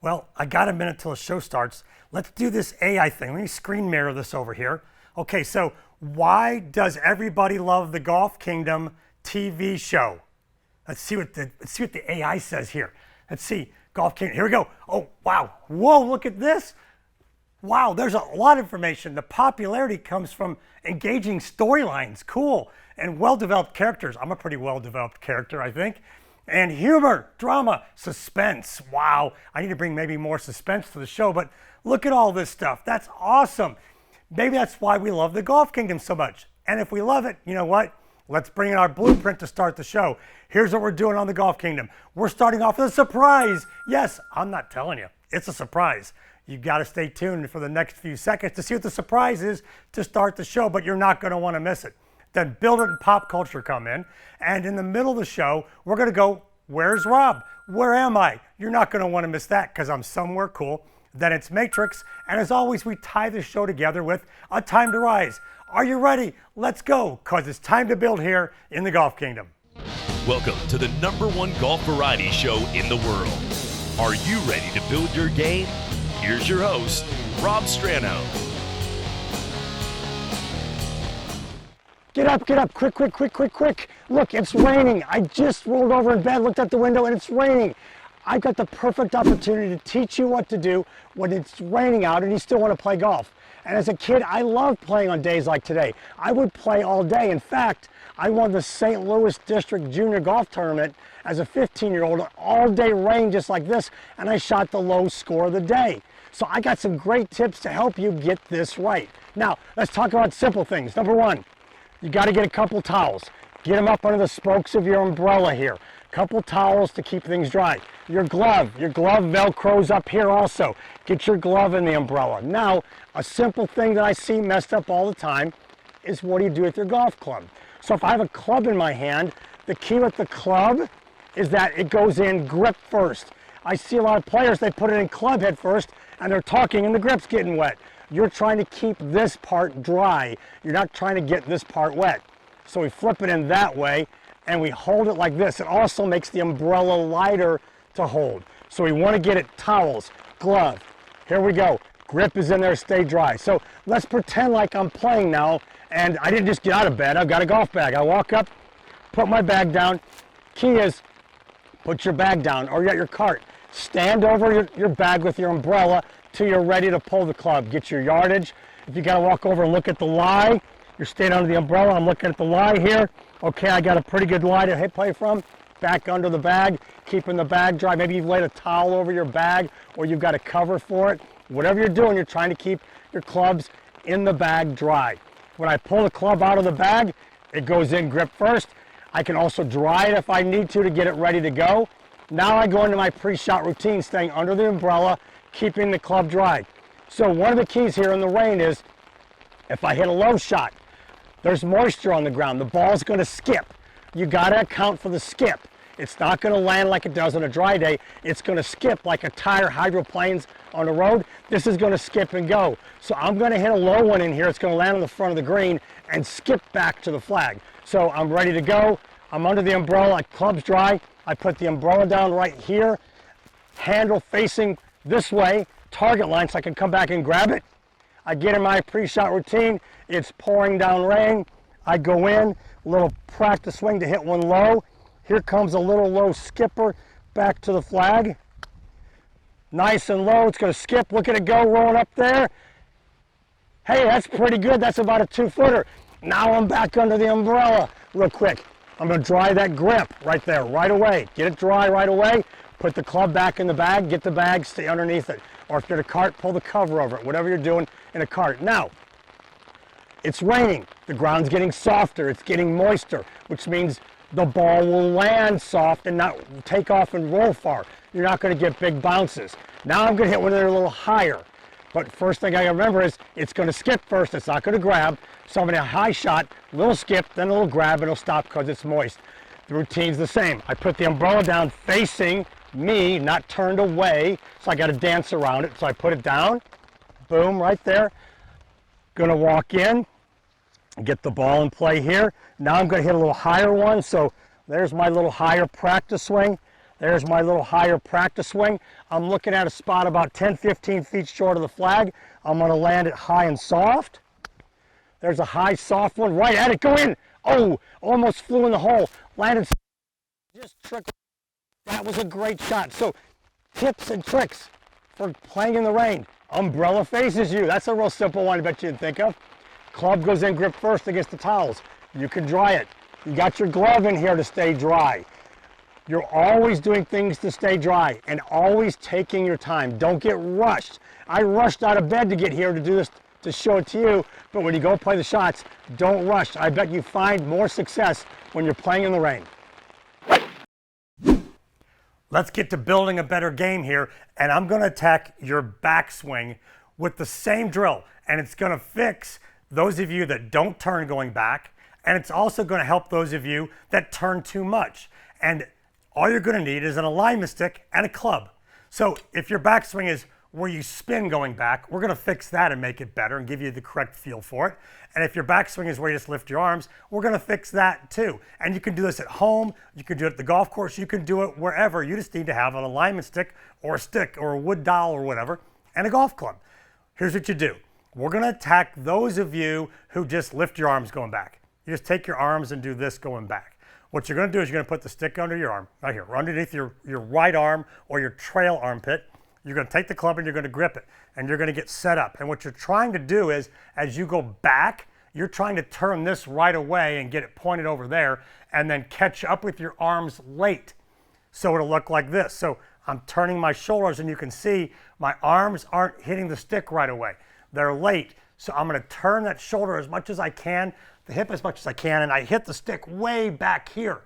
Well, I got a minute till the show starts. Let's do this AI thing. Let me screen mirror this over here. Okay, so why does everybody love the Golf Kingdom TV show? Let's see what the AI says here. Let's see, Golf Kingdom, here we go. Oh, wow, whoa, look at this. Wow, there's a lot of information. The popularity comes from engaging storylines, cool, and well-developed characters. I'm a pretty well-developed character, I think. And humor, drama, suspense. Wow, I need to bring maybe more suspense to the show, but look at all this stuff. That's awesome. Maybe that's why we love the Golf Kingdom so much. And if we love it, you know what? Let's bring in our blueprint to start the show. Here's what we're doing on the Golf Kingdom. We're starting off with a surprise. Yes, I'm not telling you. It's a surprise. You've got to stay tuned for the next few seconds to see what the surprise is to start the show, but you're not going to want to miss it. Then Build It and Pop Culture come in, and in the middle of the show, we're going to go, where's Rob? Where am I? You're not going to want to miss that because I'm somewhere cool. Then it's Matrix, and as always, we tie the show together with A Time to Rise. Are you ready? Let's go, because it's time to build here in the Golf Kingdom. Welcome to the #1 golf variety show in the world. Are you ready to build your game? Here's your host, Rob Strano. Get up, quick. Look, it's raining. I just rolled over in bed, looked out the window, and it's raining. I've got the perfect opportunity to teach you what to do when it's raining out and you still want to play golf. And as a kid, I loved playing on days like today. I would play all day. In fact, I won the St. Louis District Junior Golf Tournament as a 15-year-old, all day rain just like this, and I shot the low score of the day. So I got some great tips to help you get this right. Now, let's talk about simple things. Number one, you got to get a couple towels. Get them up under the spokes of your umbrella here. Couple towels to keep things dry. Your glove velcros up here also. Get your glove in the umbrella. Now, a simple thing that I see messed up all the time is what do you do with your golf club? So if I have a club in my hand, the key with the club is that it goes in grip first. I see a lot of players, they put it in club head first and they're talking and the grip's getting wet. You're trying to keep this part dry. You're not trying to get this part wet. So we flip it in that way and we hold it like this. It also makes the umbrella lighter to hold. So we want to get it towels, glove. Here we go. Grip is in there, stay dry. So let's pretend like I'm playing now and I didn't just get out of bed. I've got a golf bag. I walk up, put my bag down. Key is put your bag down or you're at your cart. Stand over your bag with your umbrella till you're ready to pull the club. Get your yardage. If you got to walk over and look at the lie, you're staying under the umbrella. I'm looking at the lie here. Okay, I got a pretty good lie to hit play from. Back under the bag, keeping the bag dry. Maybe you've laid a towel over your bag or you've got a cover for it. Whatever you're doing, you're trying to keep your clubs in the bag dry. When I pull the club out of the bag, it goes in grip first. I can also dry it if I need to get it ready to go. Now I go into my pre-shot routine, staying under the umbrella, keeping the club dry. So one of the keys here in the rain is if I hit a low shot, there's moisture on the ground. The ball's going to skip. You got to account for the skip. It's not going to land like it does on a dry day. It's going to skip like a tire hydroplanes on the road. This is going to skip and go. So I'm going to hit a low one in here. It's going to land on the front of the green and skip back to the flag. So I'm ready to go. I'm under the umbrella. Club's dry. I put the umbrella down right here. Handle facing this way. Target line so I can come back and grab it. I get in my pre-shot routine. It's pouring down rain. I go in, a little practice swing to hit one low. Here comes a little low skipper back to the flag. Nice and low, it's gonna skip. Look at it go, rolling up there. Hey, that's pretty good. That's about a 2-footer. Now I'm back under the umbrella real quick. I'm gonna dry that grip right there, right away. Get it dry right away. Put the club back in the bag, get the bag, stay underneath it. Or if you're in a cart, pull the cover over it, whatever you're doing in a cart. Now, it's raining. The ground's getting softer. It's getting moister, which means the ball will land soft and not take off and roll far. You're not going to get big bounces. Now I'm going to hit one there a little higher. But first thing I got to remember is it's going to skip first. It's not going to grab. So I'm going to high shot, little skip, then a little grab, and it'll stop because it's moist. The routine's the same. I put the umbrella down facing me, not turned away. So I got to dance around it. So I put it down. Boom, right there. Going to walk in. Get the ball in play here. Now I'm going to hit a little higher one. So there's my little higher practice swing. There's my little higher practice swing. I'm looking at a spot about 10, 15 feet short of the flag. I'm gonna land it high and soft. There's a high, soft one, right at it, go in. Oh, almost flew in the hole. Landed, just trick. That was a great shot. So tips and tricks for playing in the rain. Umbrella faces you. That's a real simple one I bet you didn't think of. Club goes in grip first against the towels. You can dry it. You got your glove in here to stay dry. You're always doing things to stay dry and always taking your time. Don't get rushed. I rushed out of bed to get here to do this, to show it to you, but when you go play the shots, don't rush. I bet you find more success when you're playing in the rain. Let's get to building a better game here, and I'm gonna attack your backswing with the same drill, and it's gonna fix those of you that don't turn going back, and it's also gonna help those of you that turn too much. And all you're gonna need is an alignment stick and a club. So if your backswing is where you spin going back, we're gonna fix that and make it better and give you the correct feel for it. And if your backswing is where you just lift your arms, we're gonna fix that too. And you can do this at home, you can do it at the golf course, you can do it wherever. You just need to have an alignment stick or a wood dowel or whatever, and a golf club. Here's what you do. We're gonna attack those of you who just lift your arms going back. You just take your arms and do this going back. What you're gonna do is you're gonna put the stick under your arm, right here, or underneath your right arm or your trail armpit. You're gonna take the club and you're gonna grip it, and you're gonna get set up. And what you're trying to do is, as you go back, you're trying to turn this right away and get it pointed over there, and then catch up with your arms late. So it'll look like this. So I'm turning my shoulders, and you can see my arms aren't hitting the stick right away. They're late. So I'm gonna turn that shoulder as much as I can, the hip as much as I can, and I hit the stick way back here.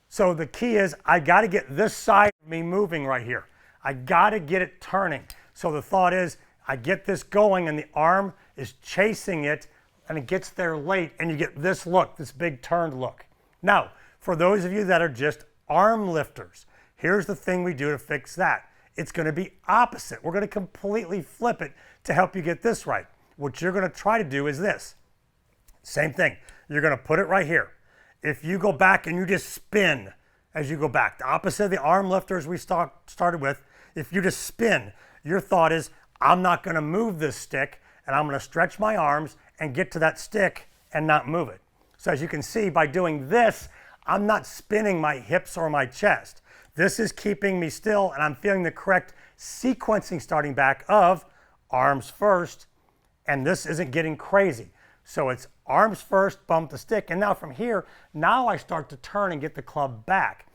So the key is I gotta get this side of me moving right here. I gotta get it turning. So the thought is I get this going and the arm is chasing it and it gets there late and you get this look, this big turned look. Now, for those of you that are just arm lifters, here's the thing we do to fix that. It's gonna be opposite. We're gonna completely flip it to help you get this right. What you're gonna try to do is this. Same thing, you're gonna put it right here. If you go back and you just spin as you go back, the opposite of the arm lifters we started with, if you just spin, your thought is, I'm not gonna move this stick and I'm gonna stretch my arms and get to that stick and not move it. So as you can see, by doing this, I'm not spinning my hips or my chest. This is keeping me still and I'm feeling the correct sequencing starting back of arms first, and this isn't getting crazy. So it's arms first, bump the stick, and now from here, now I start to turn and get the club back.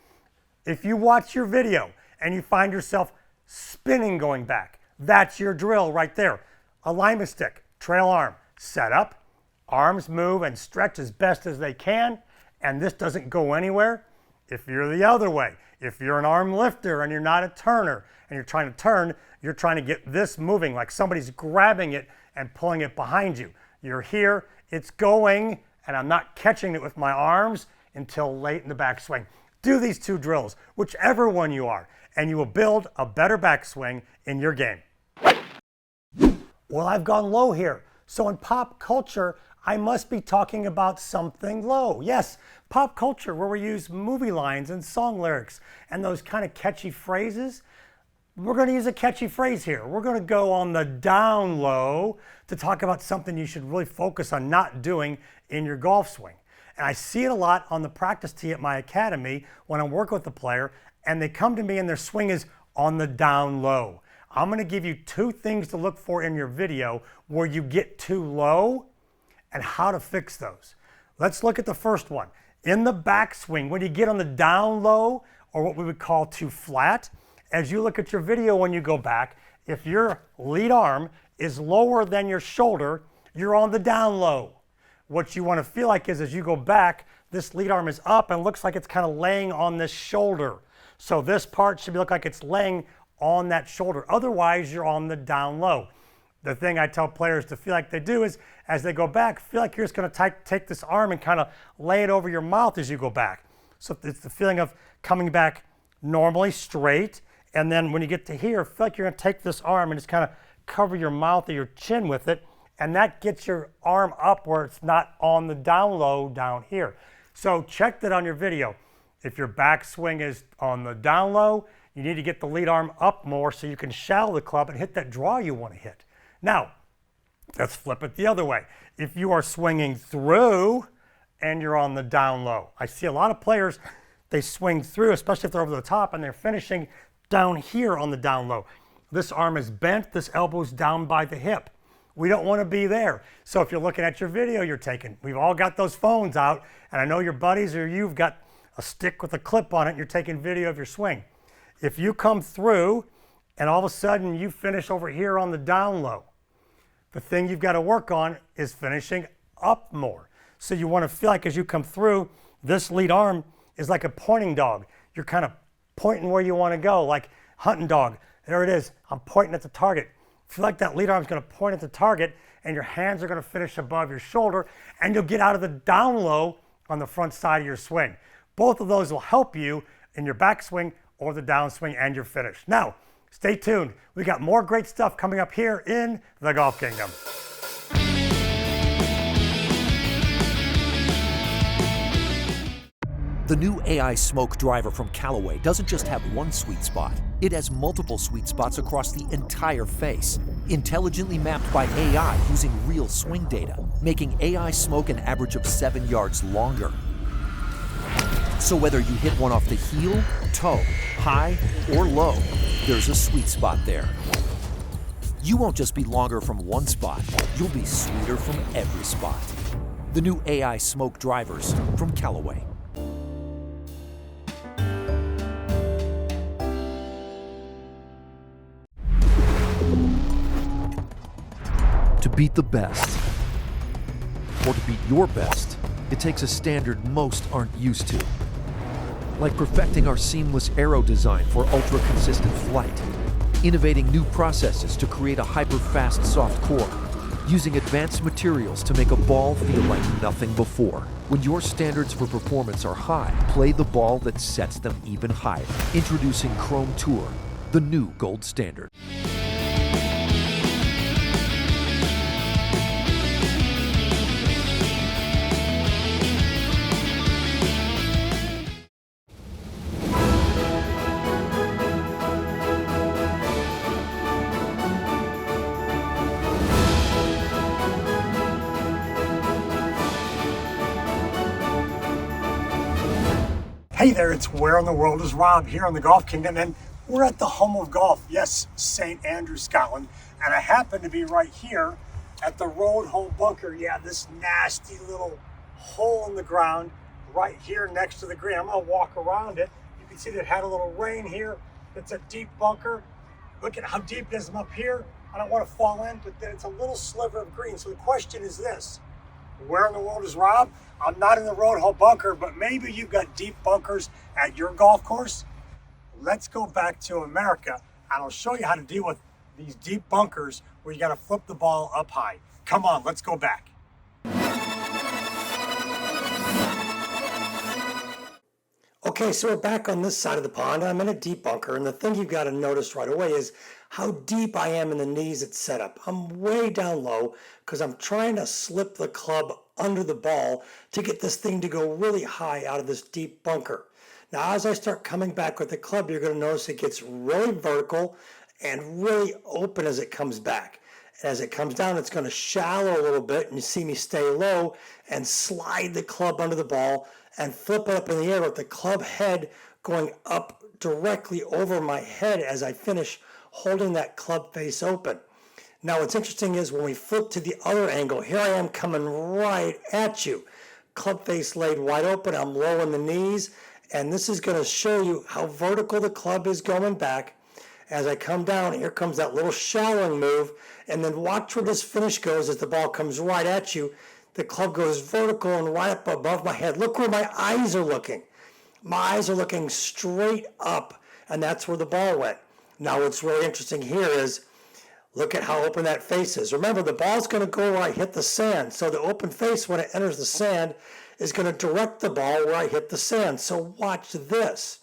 If you watch your video and you find yourself spinning going back, that's your drill right there. Alignment stick, trail arm, set up, arms move and stretch as best as they can, and this doesn't go anywhere. If you're the other way, if you're an arm lifter and you're not a turner and you're trying to turn, you're trying to get this moving like somebody's grabbing it and pulling it behind you. You're here, it's going, and I'm not catching it with my arms until late in the backswing. Do these two drills, whichever one you are, and you will build a better backswing in your game. Well, I've gone low here. So in pop culture, I must be talking about something low. Yes, pop culture, where we use movie lines and song lyrics and those kind of catchy phrases. We're going to use a catchy phrase here. We're going to go on the down low to talk about something you should really focus on not doing in your golf swing. And I see it a lot on the practice tee at my academy when I'm working with the player and they come to me and their swing is on the down low. I'm going to give you two things to look for in your video where you get too low and how to fix those. Let's look at the first one. In the backswing, when you get on the down low, or what we would call too flat, as you look at your video when you go back, if your lead arm is lower than your shoulder, you're on the down low. What you want to feel like is as you go back, this lead arm is up and looks like it's kind of laying on this shoulder. So this part should look like it's laying on that shoulder. Otherwise, you're on the down low. The thing I tell players to feel like they do is as they go back, feel like you're just going to take this arm and kind of lay it over your mouth as you go back. So it's the feeling of coming back normally straight. And then when you get to here, feel like you're going to take this arm and just kind of cover your mouth or your chin with it. And that gets your arm up where it's not on the down low down here. So check that on your video. If your backswing is on the down low, you need to get the lead arm up more so you can shallow the club and hit that draw you want to hit. Now, let's flip it the other way. If you are swinging through and you're on the down low, I see a lot of players, they swing through, especially if they're over the top, and they're finishing down here on the down low. This arm is bent, this elbow's down by the hip. We don't want to be there. So if you're looking at your video you're taking, we've all got those phones out, and I know your buddies or you've got a stick with a clip on it, and you're taking video of your swing. If you come through and all of a sudden you finish over here on the down low, the thing you've got to work on is finishing up more. So you want to feel like as you come through, this lead arm is like a pointing dog. You're kind of pointing where you want to go, like hunting dog. There it is. I'm pointing at the target. Feel like that lead arm is going to point at the target, and your hands are going to finish above your shoulder, and you'll get out of the down low on the front side of your swing. Both of those will help you in your backswing or the downswing and your finish. Now, stay tuned. We got more great stuff coming up here in the Golf Kingdom. The new AI Smoke driver from Callaway doesn't just have one sweet spot. It has multiple sweet spots across the entire face, intelligently mapped by AI using real swing data, making AI Smoke an average of 7 yards longer. So whether you hit one off the heel, toe, high, or low, there's a sweet spot there. You won't just be longer from one spot, you'll be sweeter from every spot. The new AI Smoke drivers from Callaway. To beat the best, or to beat your best, it takes a standard most aren't used to. Like perfecting our seamless aero design for ultra-consistent flight, innovating new processes to create a hyper-fast soft core, using advanced materials to make a ball feel like nothing before. When your standards for performance are high, play the ball that sets them even higher. Introducing Chrome Tour, the new gold standard. Hey there, it's Where in the World is Rob here on the Golf Kingdom, and we're at the home of golf, yes, St. Andrews, Scotland, and I happen to be right here at the road hole bunker. Yeah, this nasty little hole in the ground right here next to the green. I'm gonna walk around it. You can see that it had a little rain here. It's a deep bunker. Look at how deep it is. I'm up here. I don't want to fall in, but then it's a little sliver of green. So the question is this: where in the world is Rob? I'm not in the road hole bunker, but maybe you've got deep bunkers at your golf course. Let's go back to America, and I'll show you how to deal with these deep bunkers where you got to flip the ball up high. Come on, let's go back. Okay, so we're back on this side of the pond. I'm in a deep bunker, and the thing you've got to notice right away is how deep I am in the knees at setup. I'm way down low because I'm trying to slip the club under the ball to get this thing to go really high out of this deep bunker. Now, as I start coming back with the club, you're going to notice it gets really vertical and really open as it comes back. As it comes down, it's going to shallow a little bit, and you see me stay low and slide the club under the ball and flip it up in the air with the club head going up directly over my head as I finish holding that club face open. Now, what's interesting is when we flip to the other angle, here I am coming right at you. Club face laid wide open, I'm low in the knees, and this is going to show you how vertical the club is going back. As I come down, here comes that little shallowing move, and then watch where this finish goes as the ball comes right at you. The club goes vertical and right up above my head. Look where my eyes are looking. My eyes are looking straight up, and that's where the ball went. Now, what's really interesting here is, look at how open that face is. Remember, the ball's going to go where I hit the sand. So the open face, when it enters the sand, is going to direct the ball where I hit the sand. So watch this.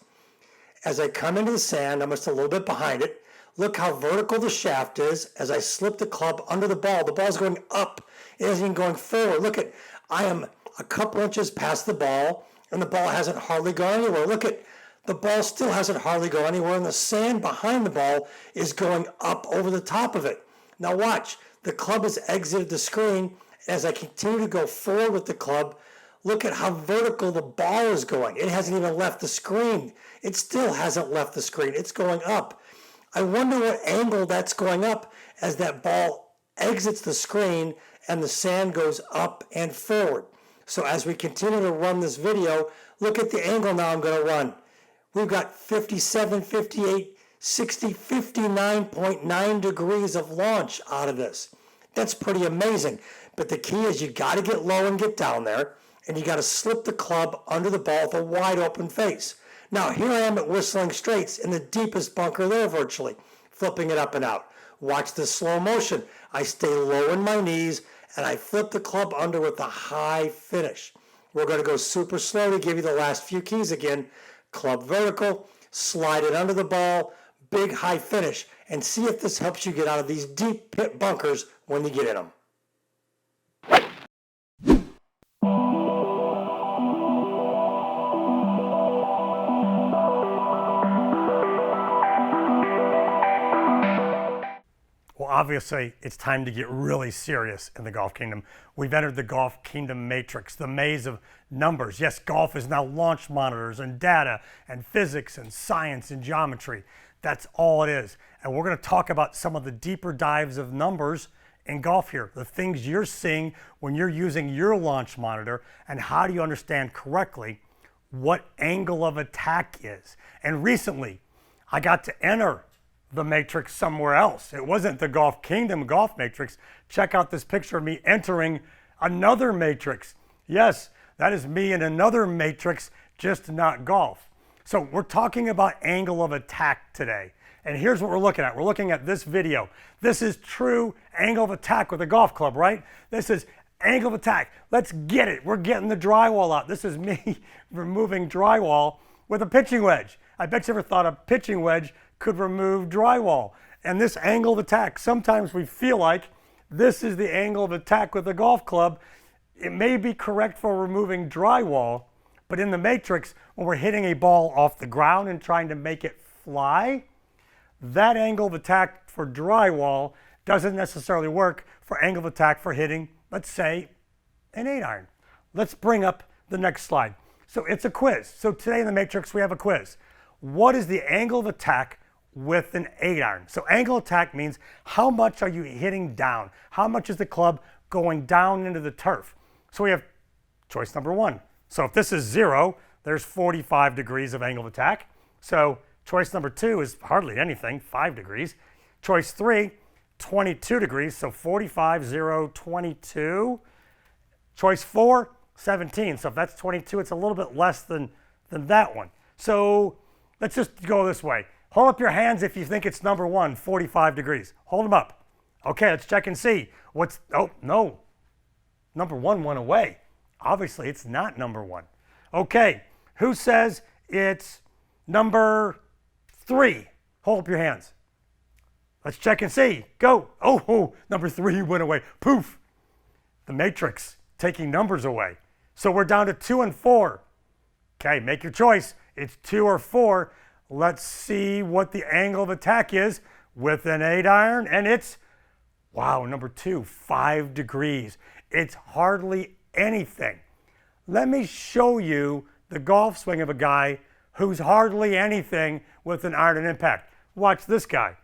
As I come into the sand, I'm just a little bit behind it. Look how vertical the shaft is. As I slip the club under the ball's going up. It isn't even going forward. Look at, I am a couple inches past the ball. and the ball hasn't hardly gone anywhere. Look at the ball still hasn't hardly gone anywhere, and the sand behind the ball is going up over the top of it. Now watch, the club has exited the screen. As I continue to go forward with the club, look at how vertical the ball is going. It hasn't even left the screen. It still hasn't left the screen. It's going up. I wonder what angle that's going up as that ball exits the screen and the sand goes up and forward. So as we continue to run this video, look at the angle now I'm going to run. We've got 57, 58, 60, 59.9 degrees of launch out of this. That's pretty amazing. But the key is you got to get low and get down there, and you got to slip the club under the ball with a wide open face. Now, here I am at Whistling Straits in the deepest bunker there virtually, flipping it up and out. Watch the slow motion. I stay low in my knees, and I flip the club under with a high finish. We're going to go super slow to give you the last few keys again. Club vertical, slide it under the ball, big high finish, and see if this helps you get out of these deep pit bunkers when you get in them. Well, obviously, it's time to get really serious in the Golf Kingdom. We've entered the Golf Kingdom matrix, the maze of numbers. Yes, golf is now launch monitors and data and physics and science and geometry. That's all it is. And we're going to talk about some of the deeper dives of numbers in golf here, the things you're seeing when you're using your launch monitor, and how do you understand correctly what angle of attack is. And recently, I got to enter the matrix somewhere else. It wasn't the Golf Kingdom golf matrix. Check out this picture of me entering another matrix. Yes, that is me in another matrix, just not golf. So we're talking about angle of attack today. And here's what we're looking at. We're looking at this video. This is true angle of attack with a golf club, right? This is angle of attack. Let's get it. We're getting the drywall out. This is me removing drywall with a pitching wedge. I bet you ever thought a pitching wedge could remove drywall. And this angle of attack, sometimes we feel like this is the angle of attack with a golf club. It may be correct for removing drywall, but in the matrix, when we're hitting a ball off the ground and trying to make it fly, that angle of attack for drywall doesn't necessarily work for angle of attack for hitting, let's say, an 8-iron. Let's bring up the next slide. So it's a quiz. So today in the matrix, we have a quiz. What is the angle of attack with an 8-iron? So angle attack means how much are you hitting down? How much is the club going down into the turf? So we have choice number 1. So if this is 0, there's 45 degrees of angle of attack. So choice number 2 is hardly anything, 5 degrees. Choice 3, 22 degrees, so 45, 0, 22. Choice 4, 17. So if that's 22, it's a little bit less than that one. So let's just go this way. Hold up your hands if you think it's number 1, 45 degrees. Hold them up. Okay, let's check and see. Oh, no. Number 1 went away. Obviously, it's not number 1. Okay, who says it's number 3? Hold up your hands. Let's check and see. Go. Oh, number 3 went away. Poof. The matrix taking numbers away. So we're down to 2 and 4. Okay, make your choice. It's 2 or 4. Let's see what the angle of attack is with an 8-iron, and it's, wow, number 2, 5 degrees. It's hardly anything. Let me show you the golf swing of a guy who's hardly anything with an iron and impact. Watch this guy,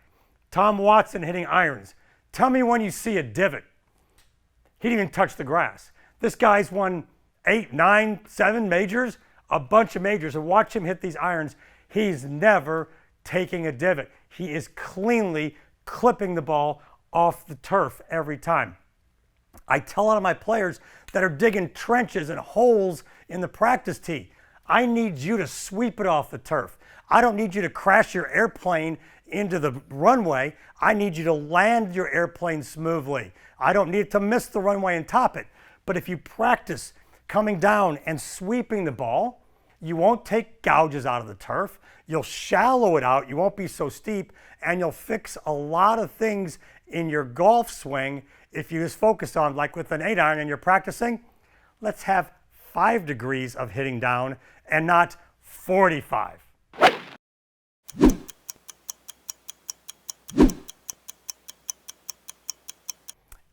Tom Watson, hitting irons. Tell me when you see a divot. He didn't even touch the grass. This guy's won 8, 9, 7 majors, a bunch of majors, and watch him hit these irons. He's never taking a divot. He is cleanly clipping the ball off the turf every time. I tell a lot of my players that are digging trenches and holes in the practice tee, I need you to sweep it off the turf. I don't need you to crash your airplane into the runway. I need you to land your airplane smoothly. I don't need to miss the runway and top it. But if you practice coming down and sweeping the ball, you won't take gouges out of the turf. You'll shallow it out. You won't be so steep, and you'll fix a lot of things in your golf swing if you just focus on, like with an 8-iron and you're practicing, let's have 5 degrees of hitting down and not 45.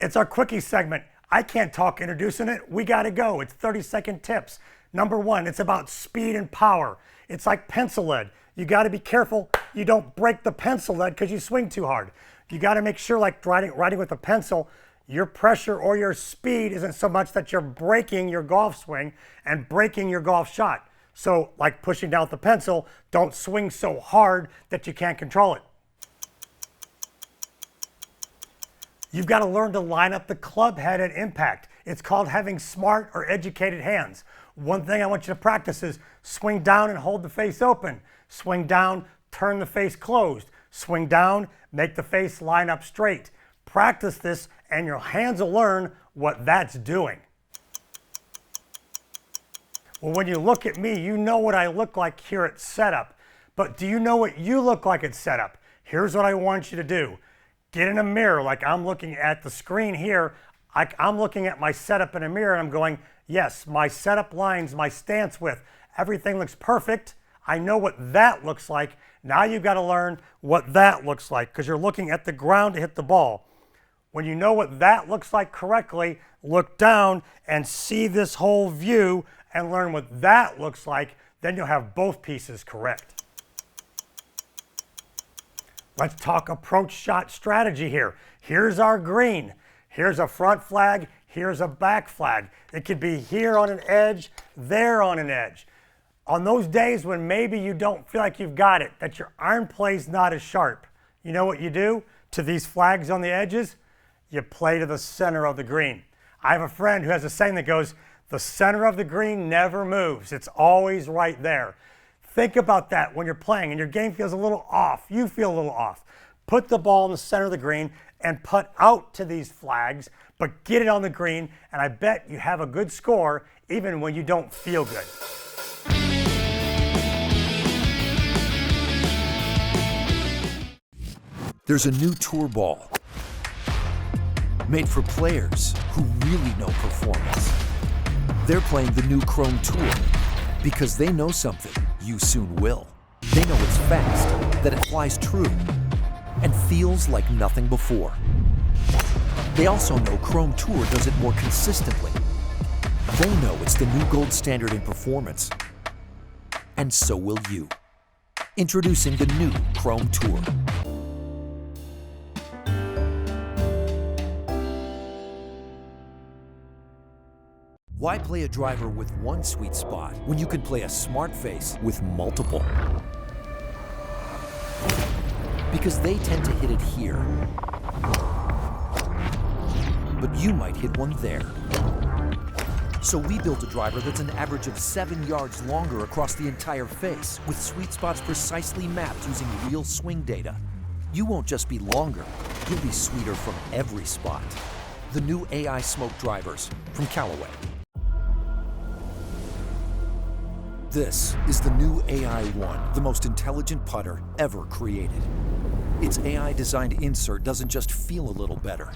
It's our quickie segment. I can't talk introducing it. We got to go. It's 30-second tips. Number 1, it's about speed and power. It's like pencil lead. You got to be careful you don't break the pencil lead because you swing too hard. You got to make sure, like riding with a pencil, your pressure or your speed isn't so much that you're breaking your golf swing and breaking your golf shot. So like pushing down with the pencil, don't swing so hard that you can't control it. You've got to learn to line up the club head at impact. It's called having smart or educated hands. One thing I want you to practice is swing down and hold the face open. Swing down, turn the face closed. Swing down, make the face line up straight. Practice this and your hands will learn what that's doing. Well, when you look at me, you know what I look like here at setup. But do you know what you look like at setup? Here's what I want you to do. Get in a mirror like I'm looking at the screen here. I'm looking at my setup in a mirror and I'm going, yes, my setup lines, my stance width, everything looks perfect. I know what that looks like. Now you've got to learn what that looks like because you're looking at the ground to hit the ball. When you know what that looks like correctly, look down and see this whole view and learn what that looks like. Then you'll have both pieces correct. Let's talk approach shot strategy here. Here's our green. Here's a front flag. Here's a back flag. It could be here on an edge, there on an edge. On those days when maybe you don't feel like you've got it, that your iron play's not as sharp, you know what you do to these flags on the edges? You play to the center of the green. I have a friend who has a saying that goes, the center of the green never moves. It's always right there. Think about that when you're playing and your game feels a little off. You feel a little off. Put the ball in the center of the green and putt out to these flags, but get it on the green, and I bet you have a good score even when you don't feel good. There's a new tour ball made for players who really know performance. They're playing the new Chrome Tour because they know something you soon will. They know it's fast, that it flies true, and feels like nothing before. They also know Chrome Tour does it more consistently. They know it's the new gold standard in performance. And so will you. Introducing the new Chrome Tour. Why play a driver with one sweet spot when you can play a smart face with multiple? Because they tend to hit it here, but you might hit one there. So we built a driver that's an average of 7 yards longer across the entire face, with sweet spots precisely mapped using real swing data. You won't just be longer, you'll be sweeter from every spot. The new AI Smoke drivers from Callaway. This is the new AI1, the most intelligent putter ever created. Its AI-designed insert doesn't just feel a little better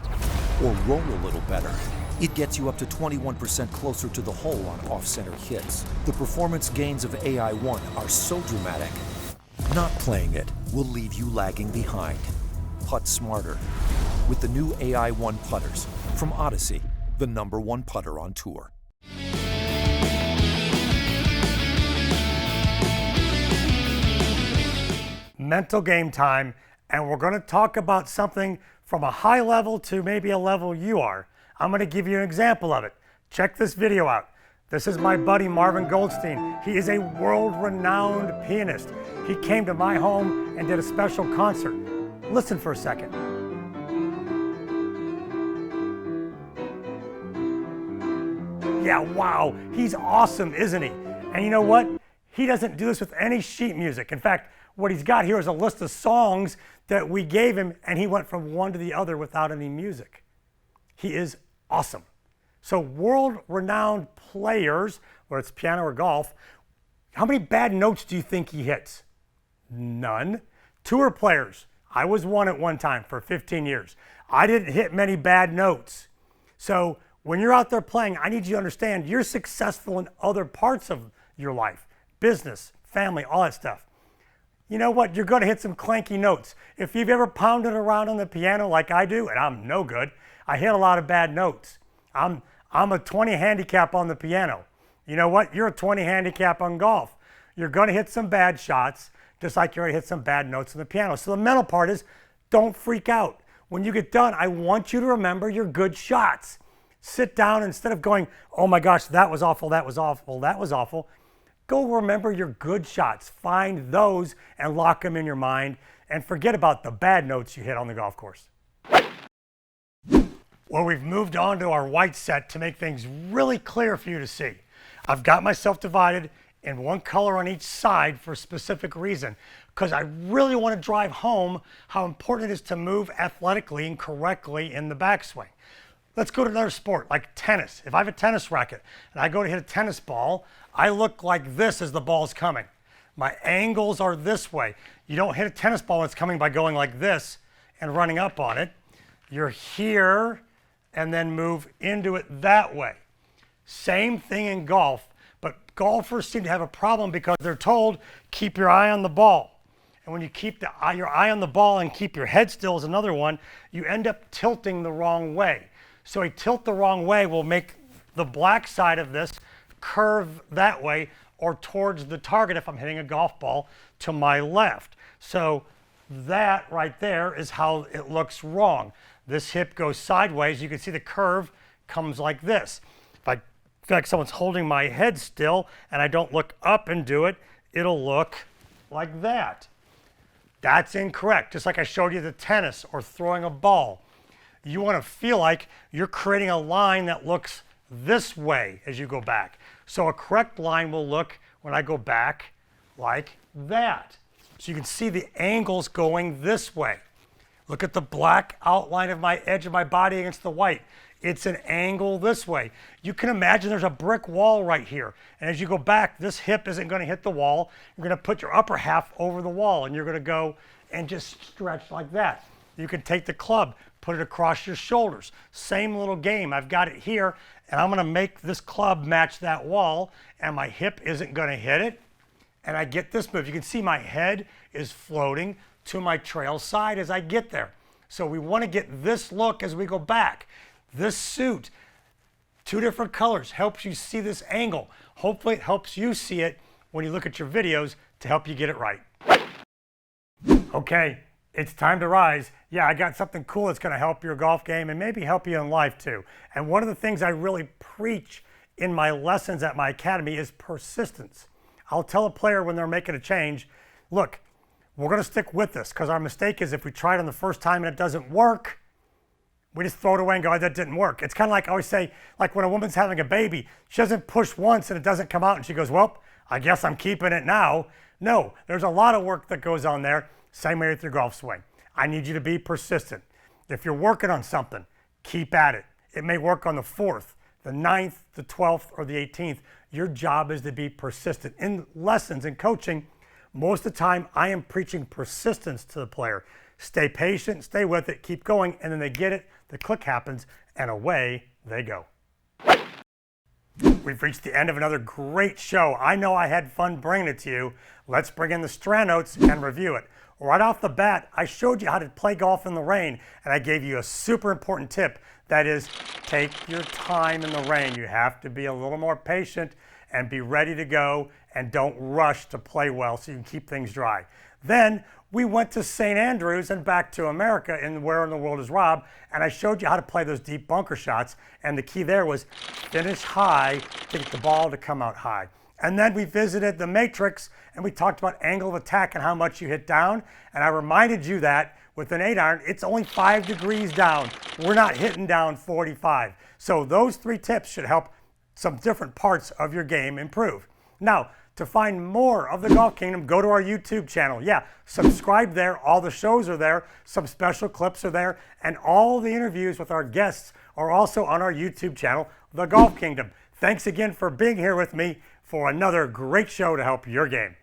or roll a little better. It gets you up to 21% closer to the hole on off-center hits. The performance gains of AI1 are so dramatic, not playing it will leave you lagging behind. Putt smarter with the new AI1 putters from Odyssey, the #1 putter on tour. Mental game time, and we're going to talk about something from a high level to maybe a level you are. I'm going to give you an example of it. Check this video out. This is my buddy Marvin Goldstein. He is a world-renowned pianist. He came to my home and did a special concert. Listen for a second. Yeah, wow, he's awesome, isn't he? And you know what? He doesn't do this with any sheet music. In fact, what he's got here is a list of songs that we gave him, and he went from one to the other without any music. He is awesome. So world-renowned players, whether it's piano or golf, how many bad notes do you think he hits? None. Tour players, I was one at one time for 15 years. I didn't hit many bad notes. So When you're out there playing, I need you to understand you're successful in other parts of your life, business, family, all that stuff. You know what? You're going to hit some clanky notes. If you've ever pounded around on the piano like I do, and I'm no good, I hit a lot of bad notes. I'm a 20 handicap on the piano. You know what? You're a 20 handicap on golf. You're going to hit some bad shots, just like you're going to hit some bad notes on the piano. So the mental part is don't freak out. When you get done, I want you to remember your good shots. Sit down instead of going, oh my gosh, that was awful, that was awful, that was awful. Go remember your good shots. Find those and lock them in your mind and forget about the bad notes you hit on the golf course. Well, we've moved on to our white set to make things really clear for you to see. I've got myself divided in one color on each side for a specific reason, because I really want to drive home how important it is to move athletically and correctly in the backswing. Let's go to another sport like tennis. If I have a tennis racket and I go to hit a tennis ball, I look like this as the ball's coming. My angles are this way. You don't hit a tennis ball when it's coming by going like this and running up on it. You're here and then move into it that way. Same thing in golf, but golfers seem to have a problem because they're told, keep your eye on the ball. And when you keep your eye on the ball and keep your head still is another one, you end up tilting the wrong way. So a tilt the wrong way will make the black side of this curve that way or towards the target if I'm hitting a golf ball to my left. So that right there is how it looks wrong. This hip goes sideways. You can see the curve comes like this. If I feel like someone's holding my head still and I don't look up and do it, it'll look like that. That's incorrect. Just like I showed you the tennis or throwing a ball. You want to feel like you're creating a line that looks this way as you go back. So a correct line will look, when I go back, like that. So you can see the angles going this way. Look at the black outline of my edge of my body against the white. It's an angle this way. You can imagine there's a brick wall right here. And as you go back, this hip isn't going to hit the wall. You're going to put your upper half over the wall and you're going to go and just stretch like that. You can take the club, put it across your shoulders. Same little game. I've got it here, and I'm going to make this club match that wall, and my hip isn't going to hit it. And I get this move. You can see my head is floating to my trail side as I get there. So we want to get this look as we go back. This suit, two different colors, helps you see this angle. Hopefully it helps you see it when you look at your videos to help you get it right. Okay. It's time to rise. Yeah, I got something cool that's going to help your golf game and maybe help you in life too. And one of the things I really preach in my lessons at my academy is persistence. I'll tell a player when they're making a change, look, we're going to stick with this because our mistake is if we try it on the first time and it doesn't work, we just throw it away and go, oh, that didn't work. It's kind of like I always say, like when a woman's having a baby, she doesn't push once and it doesn't come out and she goes, well, I guess I'm keeping it now. No, there's a lot of work that goes on there. Same way with your golf swing. I need you to be persistent. If you're working on something, keep at it. It may work on the 4th, the 9th, the 12th, or the 18th. Your job is to be persistent. In lessons and coaching, most of the time I am preaching persistence to the player. Stay patient, stay with it, keep going, and then they get it, the click happens, and away they go. We've reached the end of another great show. I know I had fun bringing it to you. Let's bring in the Stranos and review it. Right off the bat, I showed you how to play golf in the rain, and I gave you a super important tip. That is, take your time in the rain. You have to be a little more patient and be ready to go, and don't rush to play well so you can keep things dry. Then we went to St. Andrews and back to America in Where in the World is Rob, and I showed you how to play those deep bunker shots, and the key there was finish high to get the ball to come out high. And then we visited the matrix and we talked about angle of attack and how much you hit down. And I reminded you that with an 8-iron, it's only 5 degrees down. We're not hitting down 45. So those 3 tips should help some different parts of your game improve. Now, to find more of the Golf Kingdom, go to our YouTube channel. Yeah, subscribe there. All the shows are there. Some special clips are there. And all the interviews with our guests are also on our YouTube channel, The Golf Kingdom. Thanks again for being here with me for another great show to help your game.